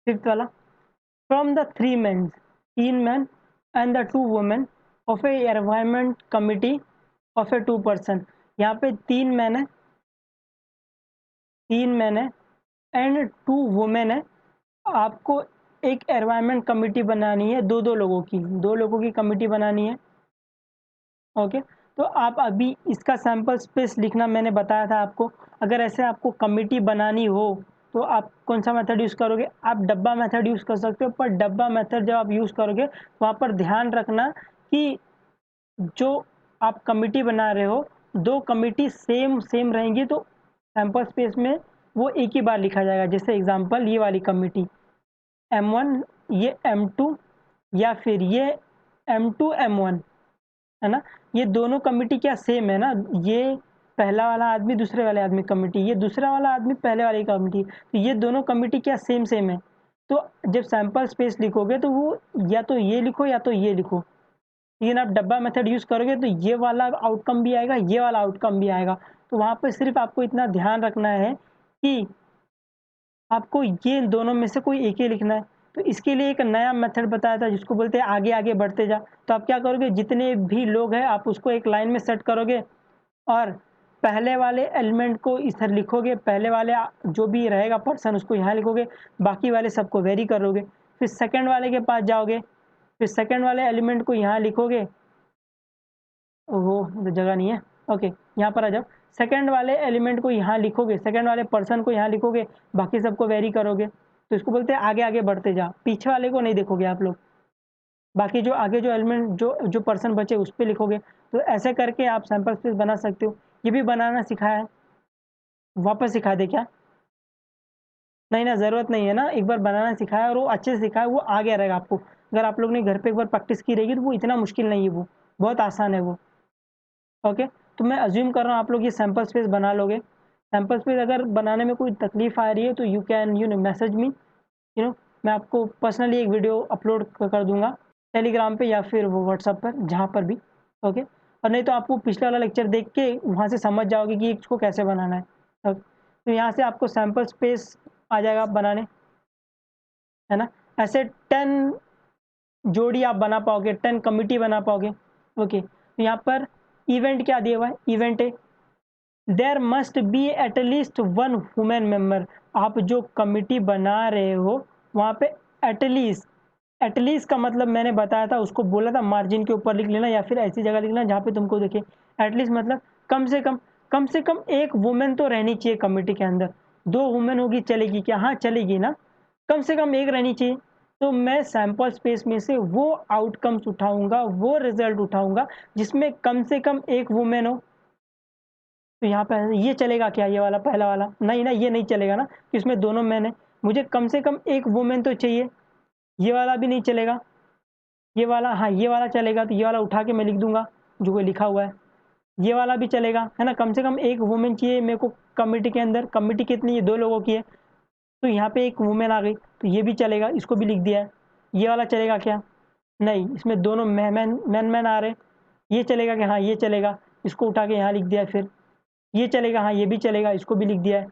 Fifth वाला, from the 3 main, 3 man and the 2 women of A environment committee of A 2 person. यहाँ पे 3 man है, 3 man है and 2 women है। आपको एक एनवायरनमेंट कमिटी बनानी है, 2-2 लोगों की, 2 लोगों की कमिटी बनानी है। ओके, तो आप अभी इसका सैंपल स्पेस लिखना मैंने बताया था आपको। अगर ऐसे आपको कमिटी बनानी हो तो आप कौन सा मेथड यूज़ करोगे? आप डब्बा मेथड यूज़ कर सकते हो, पर डब्बा मेथड जब आप यूज़ करोगे वहाँ पर ध्यान रखना कि जो आप कमिटी बना रहे हो, 2 कमिटी सेम सेम रहेंगी तो सैंपल स्पेस में वो एक ही बार लिखा जाएगा। जैसे एग्ज़ाम्पल ये वाली कमिटी M1, ये M2 या फिर ये M2 M1, है ना? ये दोनों कमिटी क्या सेम है ना? ये पहला वाला आदमी दूसरे वाले आदमी कमिटी, ये दूसरा वाला आदमी पहले वाली कमिटी, तो ये दोनों कमिटी क्या सेम सेम है। तो जब सैंपल स्पेस लिखोगे तो वो या तो ये लिखो या तो ये लिखो। लेकिन आप डब्बा मेथड यूज़ करोगे तो ये वाला आउटकम भी आएगा, ये वाला आउटकम भी आएगा। तो वहाँ पे सिर्फ़ आपको इतना ध्यान रखना है कि आपको ये दोनों में से कोई एक ही लिखना है। तो इसके लिए एक नया मेथड बताया था जिसको बोलते हैं आगे आगे बढ़ते जा। तो आप क्या करोगे, जितने भी लोग हैं आप उसको एक लाइन में सेट करोगे और पहले वाले एलिमेंट को इधर लिखोगे, पहले वाले जो भी रहेगा पर्सन उसको यहाँ लिखोगे, बाकी वाले सबको वेरी करोगे। फिर सेकंड वाले के पास जाओगे, फिर सेकंड वाले एलिमेंट को यहाँ लिखोगे। ओहो! इधर जगह नहीं है। ओके, यहाँ पर आ जाओ। सेकंड वाले एलिमेंट को यहाँ लिखोगे, सेकंड वाले पर्सन को यहाँ लिखोगे, बाकी सबको वेरी करोगे। तो इसको बोलते हैं आगे आगे बढ़ते जा। पीछे वाले को नहीं देखोगे आप लोग। बाकी जो आगे जो एलिमेंट जो जो पर्सन बचे उस पे लिखोगे। तो ऐसे करके आप सैंपल स्पेस बना सकते हो। ये भी बनाना सिखाया है, वापस सिखा दें क्या? नहीं ना, ज़रूरत नहीं है ना, एक बार बनाना सिखाया और वो अच्छे से सिखाया, वो आ गया रहेगा आपको। अगर आप लोग ने घर पे एक बार प्रैक्टिस की रहेगी तो वो इतना मुश्किल नहीं है वो, बहुत आसान है वो। ओके, तो मैं अज़्यूम कर रहा हूँ आप लोग ये सैंपल स्पेस बना लोगे। सैंपल स्पेस अगर बनाने में कोई तकलीफ़ आ रही है तो यू कैन मैसेज मी, मैं आपको पर्सनली एक वीडियो अपलोड कर दूँगा टेलीग्राम पे या फिर वो व्हाट्सएप पर, जहाँ पर भी। ओके, और नहीं तो आपको पिछला वाला लेक्चर देख के वहाँ से समझ जाओगे कि इसको कैसे बनाना है। तो यहाँ से आपको सैंपल स्पेस आ जाएगा बनाने, है ना? ऐसे 10 जोड़ी आप बना पाओगे, 10 कमिटी बना पाओगे। ओके, तो यहाँ पर इवेंट क्या दिया हुआ है? इवेंट है there must be at least 1 women member. आप जो कमिटी बना रहे हो वहाँ पे एटलीस्ट का मतलब मैंने बताया था, उसको बोला था मार्जिन के ऊपर लिख लेना या फिर ऐसी जगह लिखना जहाँ पे तुमको दिखे। एटलीस्ट मतलब कम से कम एक वुमेन तो रहनी चाहिए कमिटी के अंदर। 2 वुमेन होगी चलेगी क्या? हाँ, चलेगी ना। कम से कम एक रहनी चाहिए। तो मैं सैंपल स्पेस में से वो आउटकम्स उठाऊँगा, वो रिज़ल्ट उठाऊँगा जिसमें कम से कम एक वुमेन हो। तो यहाँ पे ये चलेगा क्या, ये वाला पहला वाला? नहीं ना, ये नहीं चलेगा ना कि इसमें दोनों मैन है। मुझे कम से कम एक वुमेन तो चाहिए। ये वाला भी नहीं चलेगा। ये वाला, हाँ, ये वाला चलेगा तो ये वाला उठा के मैं लिख दूँगा जो कोई लिखा हुआ है। ये वाला भी चलेगा, है ना? कम से कम एक वुमेन चाहिए मेरे को कमिटी के अंदर। कमिटी कितनी है? 2 लोगों की है। तो यहाँ पे एक वुमेन आ गई तो ये भी चलेगा, इसको भी लिख दिया है। ये वाला चलेगा क्या? नहीं, इसमें दोनों मैन आ रहे हैं। ये चलेगा क्या? हाँ, ये चलेगा। इसको उठा के यहाँ लिख दिया है फिर। ये चलेगा, हाँ, ये भी चलेगा, इसको भी लिख दिया है।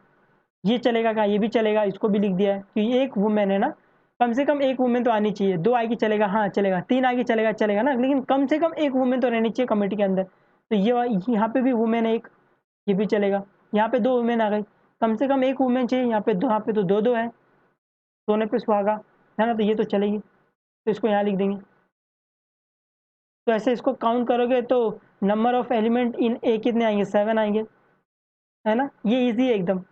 ये चलेगा क्या? ये भी चलेगा, इसको भी लिख दिया है। तो ये एक वुमेन है ना, कम से कम एक वुमेन तो आनी चाहिए। 2 आएगी चलेगा, हाँ, चलेगा। 3 आएगी चलेगा, चलेगा ना, लेकिन कम से कम एक वुमेन तो रहनी चाहिए कमिटी के अंदर। तो यहाँ पे भी वुमेन है एक, ये भी चलेगा। यहाँ पे 2 वुमेन आ गई, कम से कम एक वुमेन चाहिए। यहाँ पे तो 2-2 है, सोने पे सुहागा, है ना? तो ये तो चलेगी, तो इसको यहाँ लिख देंगे। तो ऐसे इसको काउंट करोगे तो नंबर ऑफ एलिमेंट इन ए कितने आएँगे? 7 आएँगे, है ना? ये ईज़ी है एकदम।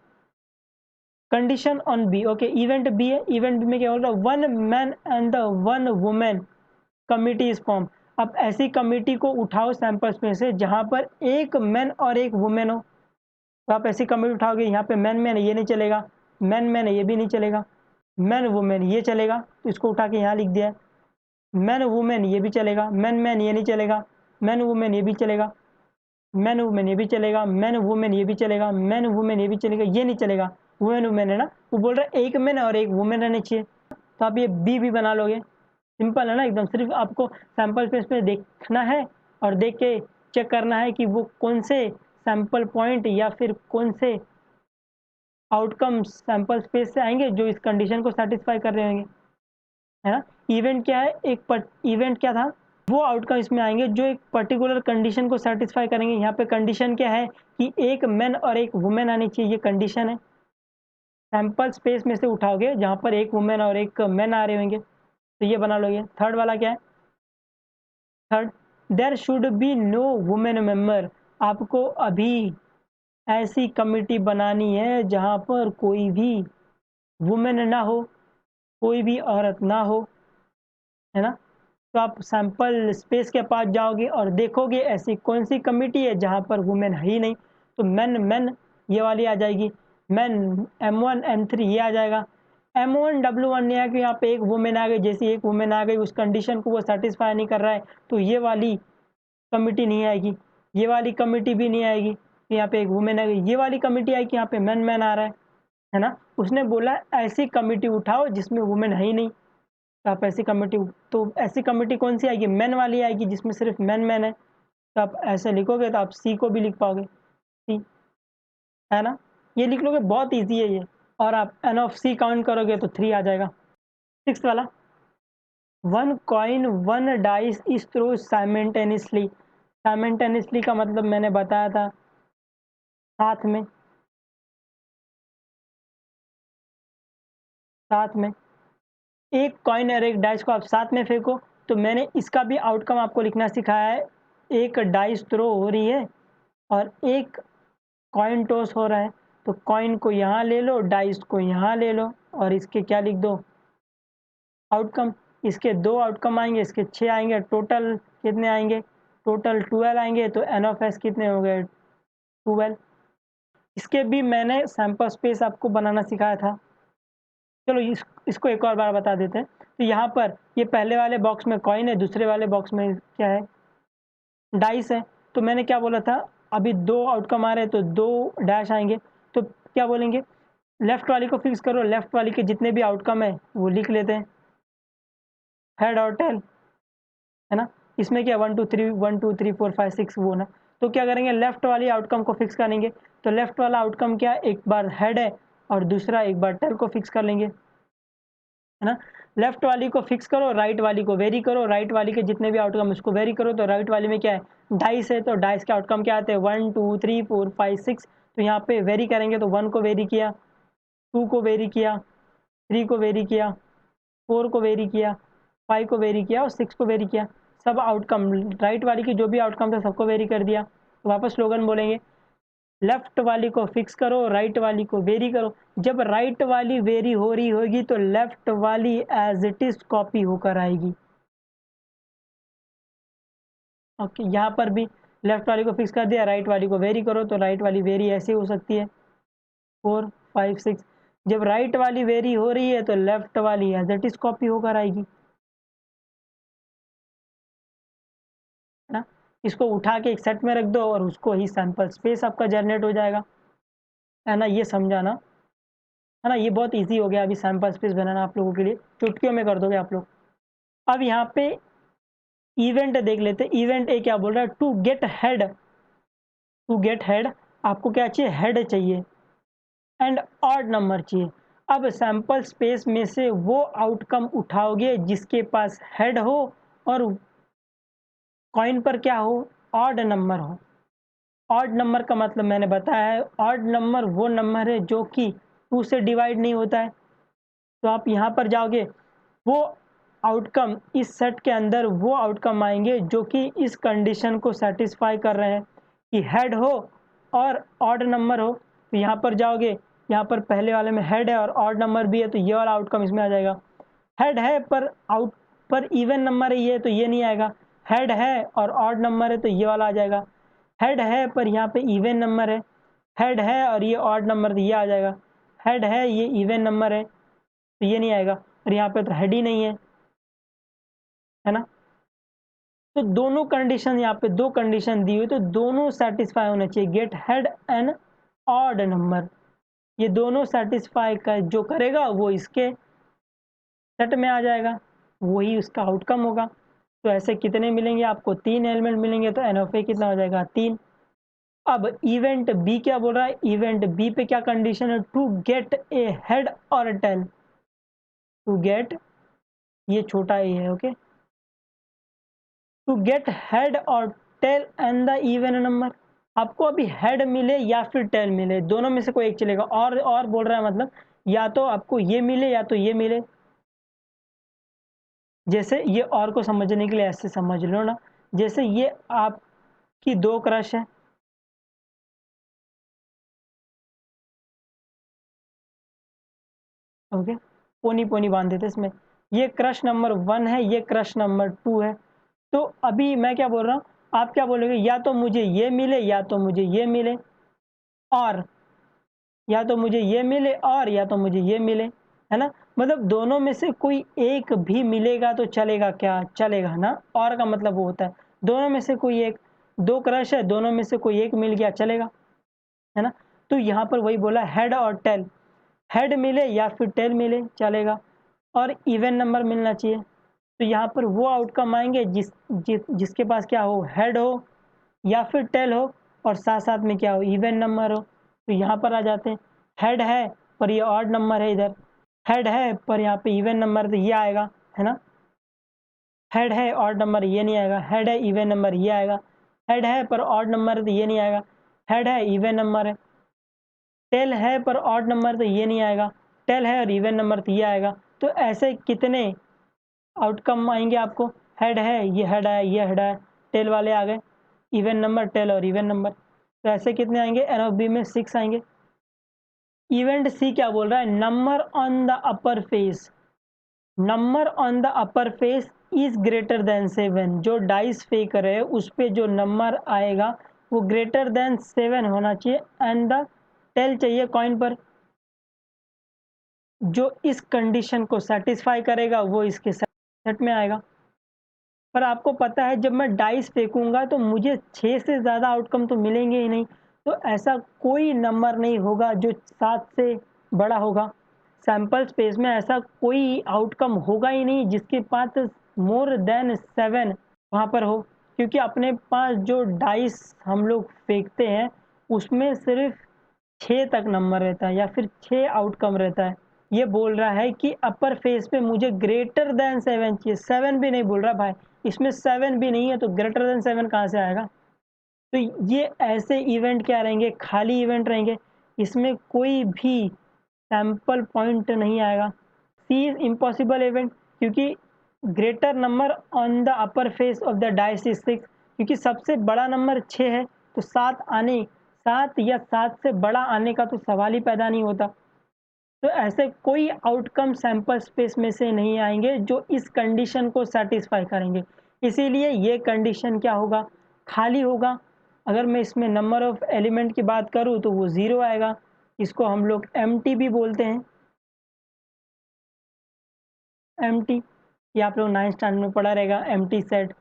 Condition on B, okay, event B है। इवेंट बी में क्या होगा? 1 man and the 1 women committee is form. अब ऐसी कमिटी को उठाओ सैंपल्स में से जहां पर एक मैन और एक वुमेन हो। तो आप ऐसी कमिटी उठाओगे, यहाँ पे मैन मैन है, ये नहीं चलेगा। मैन मैन है, ये भी नहीं चलेगा। मैन वुमेन ये चलेगा, तो इसको उठा के यहाँ लिख दिया है। मैन वुमेन ये भी चलेगा। मैन मैन ये नहीं चलेगा। मैन वुमेन ये भी चलेगा। मैन वुमेन ये भी चलेगा। मैन वुमेन ये भी चलेगा। मैन वुमेन ये भी चलेगा, ये नहीं चलेगा। वुमेन वुमेन है ना, वो बोल रहा है एक मैन और एक वुमेन रहने चाहिए। तो आप ये बी भी बना लोगे। सिंपल है ना एकदम। सिर्फ आपको सैंपल स्पेस पे देखना है और देख के चेक करना है कि वो कौन से सैंपल पॉइंट या फिर कौन से आउटकम सैंपल स्पेस से आएंगे जो इस कंडीशन को सेटिस्फाई कर रहे होंगे, है ना। इवेंट क्या है, इवेंट क्या था, वो आउटकम इसमें आएंगे जो एक पर्टिकुलर कंडीशन को सेटिस्फाई करेंगे। यहाँ पे कंडीशन क्या है कि एक मैन और एक वुमेन आनी चाहिए, ये कंडीशन है। सैंपल स्पेस में से उठाओगे जहाँ पर एक वुमेन और एक मैन आ रहे होंगे, तो ये बना लोगे। थर्ड वाला क्या है, third, there should be no women member. आपको अभी ऐसी कमिटी बनानी है जहाँ पर कोई भी वुमेन ना हो, कोई भी औरत ना हो, है ना। तो आप सैंपल स्पेस के पास जाओगे और देखोगे ऐसी कौन सी कमिटी है जहाँ पर वुमेन है ही नहीं, तो मैन मैन ये वाली आ जाएगी, मैन M1 M3 ये आ जाएगा। M1 W1 नहीं आएगा, यहाँ पे एक वुमेन आ गई, जैसी एक वुमेन आ गई उस कंडीशन को वो सेटिस्फाई नहीं कर रहा है, तो ये वाली कमिटी नहीं आएगी, ये वाली कमिटी भी नहीं आएगी। यहाँ पे एक वुमेन आ गई, ये वाली कमिटी आएगी, यहाँ पे मैन मैन आ रहा है ना। उसने बोला ऐसी कमिटी उठाओ जिसमें वुमेन है ही नहीं, तो आप ऐसी कमिटी, तो ऐसी कमिटी कौन सी आएगी, मैन वाली आएगी जिसमें सिर्फ मैन मैन है। तो आप ऐसे लिखोगे तो आप सी को भी लिख पाओगे, सी, है ना। ये लिख लोगे, बहुत ईजी है ये। और आप एन ऑफ सी काउंट करोगे तो 3 आ जाएगा। सिक्स्थ वाला, one coin one dice is throw simultaneously. Simultaneously का मतलब मैंने बताया था, साथ में, साथ में एक कॉइन और एक डाइस को आप साथ में फेंको, तो मैंने इसका भी आउटकम आपको लिखना सिखाया है। एक डाइस थ्रो हो रही है और एक कॉइन टॉस हो रहा है, तो कॉइन को यहाँ ले लो, डाइस को यहाँ ले लो, और इसके क्या लिख दो, आउटकम। इसके 2 आउटकम आएंगे, इसके 6 आएंगे, टोटल कितने आएंगे, टोटल 12 आएंगे। तो एन ऑफ एस कितने हो गए, 12। इसके भी मैंने सैंपल स्पेस आपको बनाना सिखाया था। चलो इसको एक और बार बता देते हैं। तो यहाँ पर ये पहले वाले बॉक्स में कॉइन है, दूसरे वाले बॉक्स में क्या है, डाइस है। तो मैंने क्या बोला था, अभी 2 आउटकम आ रहे हैं तो 2 डैश आएंगे, तो क्या बोलेंगे, लेफ्ट वाली को फिक्स करो, लेफ्ट वाली के जितने भी आउटकम है वो लिख लेते हैं, हेड और टेल, है ना। इसमें क्या 1 2 3 1 2 3 4 5 6 वो ना। तो क्या करेंगे, लेफ्ट वाली आउटकम को फिक्स करेंगे। तो लेफ्ट वाला आउटकम क्या, एक बार हेड है और दूसरा एक बार टेल को फिक्स कर लेंगे, है ना। लेफ्ट वाली को फिक्स करो, राइट वाली को वेरी करो, राइट वाली के जितने भी आउटकम उसको वेरी करो। तो राइट वाली में क्या है, डाइस है, तो डाइस के आउटकम क्या आते हैं, 1 2 3 4 5 6। तो यहाँ पे वेरी करेंगे तो 1 को वेरी किया, 2 को वेरी किया, 3 को वेरी किया, 4 को वेरी किया, 5 को वेरी किया और 6 को वेरी किया। सब आउटकम राइट वाली की जो भी आउटकम था सबको वेरी कर दिया। तो वापस स्लोगन बोलेंगे, लेफ्ट वाली को फिक्स करो, राइट वाली को वेरी करो। जब राइट वाली वेरी हो रही होगी तो लेफ्ट वाली एज इट इज कॉपी होकर आएगी। ओके, यहाँ पर भी लेफ्ट वाली को फिक्स कर दिया, राइट वाली को वेरी करो, तो राइट वाली वेरी ऐसे हो सकती है, 4 5 6। जब राइट वाली वेरी हो रही है तो लेफ्ट वाली एज इट इज कॉपी होकर आएगी, है ना। इसको उठा के एक सेट में रख दो और उसको ही सैंपल स्पेस आपका जनरेट हो जाएगा, है ना। ये समझाना, है ना, ये बहुत इजी हो गया। अभी सैंपल स्पेस बनाना आप लोगों के लिए चुटकियों में कर दोगे आप लोग। अब यहाँ पे इवेंट देख लेते। इवेंट ए क्या बोल रहा है, to get head, to get head आपको क्या चाहिए, हेड चाहिए एंड ऑड नंबर चाहिए। अब सैंपल स्पेस में से वो आउटकम उठाओगे जिसके पास हेड हो और कॉइन पर क्या हो, ऑड नंबर हो। ऑड नंबर का मतलब मैंने बताया है, ऑड नंबर वो नंबर है जो कि 2 से डिवाइड नहीं होता है। तो आप यहाँ पर जाओगे, वो आउटकम इस सेट के अंदर वो आउटकम आएंगे जो कि इस कंडीशन को सेटिस्फाई कर रहे हैं कि हेड हो और ऑड नंबर हो। तो यहाँ पर जाओगे, यहाँ पर पहले वाले में हेड है और ऑड नंबर भी है, तो ये वाला आउटकम इसमें आ जाएगा। हेड है पर इवन नंबर है ये, तो ये नहीं आएगा। हेड है और ऑड नंबर है तो ये वाला आ जाएगा। हेड है पर यहाँ पे इवन नंबर है, हेड है और ये ऑड नंबर, तो ये आ जाएगा। हेड है, ये इवन नंबर है, तो ये नहीं आएगा। और यहाँ पे तो हेड ही नहीं है ना। तो दोनों कंडीशन, यहाँ पे 2 कंडीशन दी हुई, तो दोनों सेटिस्फाई होने चाहिए, get head and odd number. ये दोनों सेटिस्फाई कर जो करेगा वो इसके सेट में आ जाएगा, वही उसका आउटकम होगा। तो ऐसे कितने मिलेंगे आपको, 3 एलिमेंट मिलेंगे, तो एन ऑफ ए कितना हो जाएगा, 3। अब इवेंट बी क्या बोल रहा है, इवेंट बी पे क्या कंडीशन है, टू गेट ए हेड और टेल, टू गेट, ये छोटा ए है, ओके, टू गेट हेड और tail and the even number, आपको अभी हेड मिले या फिर टेल मिले, दोनों में से कोई एक चलेगा, और बोल रहा है मतलब या तो आपको ये मिले या तो ये मिले। जैसे ये और को समझने के लिए ऐसे समझ लो ना, जैसे ये आपकी दो क्रश है, ओके, पोनी पोनी बांध देते इसमें, ये क्रश नंबर 1 है, ये क्रश नंबर 2 है। तो अभी मैं क्या बोल रहा हूँ, आप क्या बोलोगे, या तो मुझे ये मिले या तो मुझे ये मिले, और या तो मुझे ये मिले और या तो मुझे ये मिले, है ना, मतलब दोनों में से कोई एक भी मिलेगा तो चलेगा, क्या चलेगा ना, और का मतलब वो होता है दोनों में से कोई एक, दो क्रश है, दोनों में से कोई एक मिल गया चलेगा, है ना। तो यहाँ पर वही बोला हेड और टेल, हेड मिले या फिर टेल मिले चलेगा, और इवन नंबर मिलना चाहिए। तो यहाँ पर वो आउटकम आएंगे जिसके पास क्या हो, हेड हो या फिर टेल हो, और साथ साथ में क्या हो, इवन नंबर हो। तो यहाँ पर आ जाते हैं, हेड है पर ये ऑड नंबर है इधर, हेड है पर यहाँ पे इवन नंबर तो ये आएगा, है ना, हेड है ऑड नंबर ये नहीं आएगा, हेड है इवन नंबर ये आएगा, हेड है पर ऑड नंबर तो ये नहीं आएगा, हेड है इवन नंबर है, टेल है पर ऑड नंबर तो ये नहीं आएगा, टेल है और इवन नंबर तो ये आएगा। तो ऐसे कितने आउटकम आएंगे आपको, हेड है, ये हेड है, ये हेड है, टेल वाले आ गए, इवन नंबर, टेल और इवन नंबर, तो ऐसे कितने आएंगे, एन ऑफ बी में 6 आएंगे। इवेंट सी क्या बोल रहा है, number on the upper face, number on the upper face is greater than 7, जो डाइस फेंक रहे हैं उस पे जो नंबर आएगा वो ग्रेटर देन 7 होना चाहिए, एंड द टेल चाहिए कॉइन पर, जो इस कंडीशन को सेटिस्फाई करेगा वो इसके सेट में आएगा। पर आपको पता है जब मैं डाइस फेंकूंगा तो मुझे 6 से ज़्यादा आउटकम तो मिलेंगे ही नहीं, तो ऐसा कोई नंबर नहीं होगा जो 7 से बड़ा होगा, सैंपल स्पेस में ऐसा कोई आउटकम होगा ही नहीं जिसके पास मोर देन 7 वहाँ पर हो, क्योंकि अपने पास जो डाइस हम लोग फेंकते हैं उसमें सिर्फ 6 तक नंबर रहता है या फिर 6 आउटकम रहता है। ये बोल रहा है कि अपर फेस पे मुझे ग्रेटर देन 7 चाहिए, 7 भी नहीं बोल रहा भाई, इसमें 7 भी नहीं है तो ग्रेटर देन 7 कहाँ से आएगा। तो ये ऐसे इवेंट क्या रहेंगे, खाली इवेंट रहेंगे, इसमें कोई भी सैंपल पॉइंट नहीं आएगा। सी इज इम्पॉसिबल इवेंट, क्योंकि greater number on the upper face of the dice is 6, क्योंकि सबसे बड़ा नंबर 6 है, तो 7 या 7 से बड़ा आने का तो सवाल ही पैदा नहीं होता। तो ऐसे कोई आउटकम सैंपल स्पेस में से नहीं आएंगे जो इस कंडीशन को सेटिस्फाई करेंगे, इसीलिए ये कंडीशन क्या होगा, खाली होगा। अगर मैं इसमें नंबर ऑफ एलिमेंट की बात करूँ तो वो 0 आएगा, इसको हम लोग एम्प्टी भी बोलते हैं, एम्प्टी, ये आप लोग 9th स्टैंडर्ड में पढ़ा रहेगा एम्प्टी सेट।